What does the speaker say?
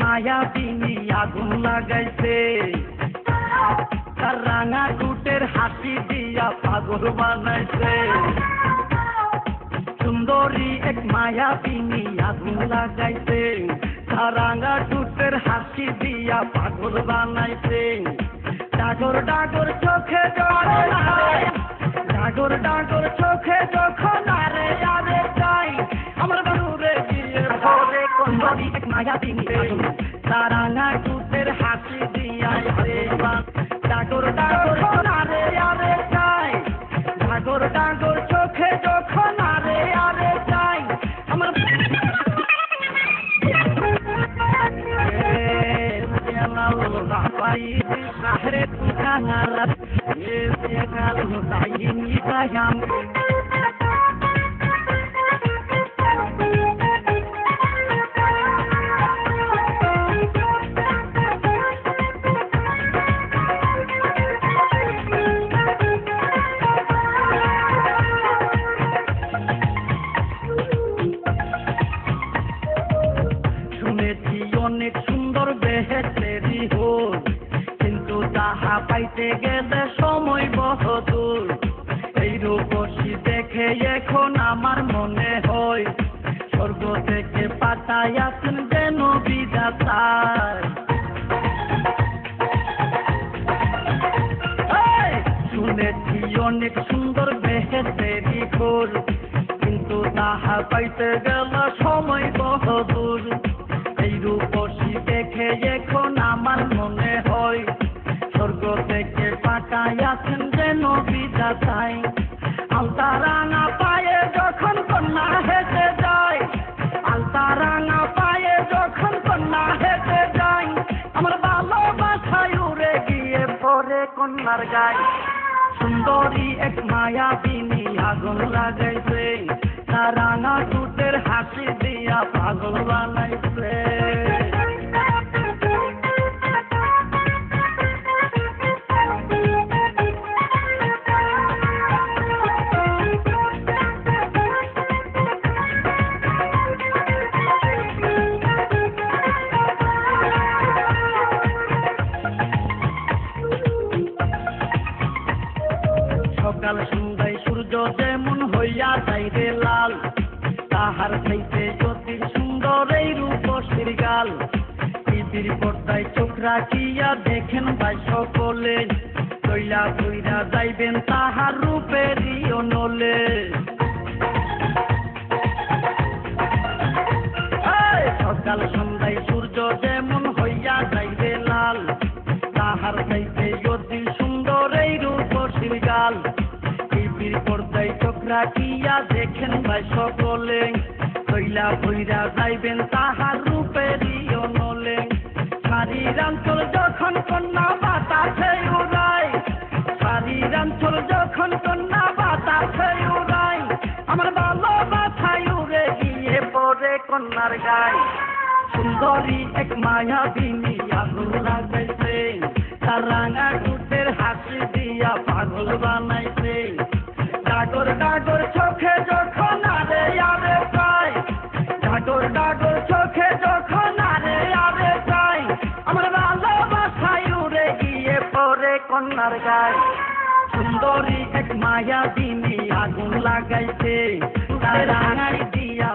মায়াবিনী আগুন লাগাইছে, তার রাঙা টুটের হাসি দিয়া পাগল বানাইছে। সুন্দরী এক মায়াবিনী আগুন লাগাইছে, তার রাঙা টুটের হাসি দিয়া পাগল বানাইছে। ডাগর ডাগর চোখে জল, ডাগর ডাগর চোখে যখন আরে আরে যাই, আমার বাড়ুরে গিয়ে ভরে সুন্দরী এক মায়াবিনী আগুন, তার রাঙা টুটের হাসি দিয়া ডাগর ডাগর আরে আরে যাই, ডাগর ডাগর চোখে যখন আরে আরে যাই, আমার Sahre tukanarat, ye kalu tayin ikayam. শুনেছি অনেক সুন্দর বেহেশতেরি হোল, কিন্তু তাহা পাইতে গেলে সময় বহুদূর। এই রূপসী দেখে এখন আমার মনে হয়, স্বর্গ থেকে পাঠাইয়াছেন যেন বিধাতা। শুনেছি অনেক সুন্দর বেহেশতেরি হোল, কিন্তু তাহা পাইতে গেলে সময় বহুদূর। এই রূপসী দেখে এখন আমার মনে হয়, স্বর্গ থেকে পাঠাইয়াছেন যেন বিধাতাই। আলতা রাঙা পায়ে যখন কন্যা হেঁটে যায়, আলতা রাঙা পায়ে যখন কন্যা হেঁটে যায়, আমার ভালোবাসায় উড়ে গিয়ে পড়ে কন্যার গায়ে। সুন্দরী এক মায়াবিনী আগুন লাগাইছে, তার রাঙা টুটের হাসি দিয়া পাগল বানাইছে। সকাল সন্ধ্যায় সূর্য যেমন হইয়া যায় রে লাল, তাহার চাইতে জ্যোতির সুন্দর এই রূপসীর গাল। টিভির পর্দায় চোখ রাখিয়া দেখেন ভাই সকলে, তৈলা কইরা যাইবেন তাহার রূপেরই অনলে। সকাল সন্ধ্যায় সূর্য যেমন হইয়া যায় রে লাল, তাহার চাইতে জ্যোতির সুন্দর এই রূপসীর গাল। টিভির পর্দায় চোখ রাখিয়া দেখেন ভাই সকলে, তৈলা কইরা যাইবেন তাহার রূপেরই অনলে। শারীরাঞ্চল যখন কন্যা বাতাসে উড়ায়, শারীরাঞ্চল যখন কন্যা বাতাসে উড়ায়, আমার ভালোবাসায় উড়ে গিয়ে পড়ে কন্যার গায়ে। সুন্দরী এক মায়াবিনী আগুন লাগাইছে, তার রাঙা টুটের হাসি দিয়া পাগল বানাইছে। ডাগর ডাগর চোখে যখন আরে আরে যায়, ডাগর ডাগর চোখে যখন আরে আরে যায়, আমার ভালোবাসায় উড়ে গিয়ে পড়ে কন্যার গায়ে। সুন্দরী এক মায়াবিনী আগুন লাগাইছে, তার রাঙাই দিয়া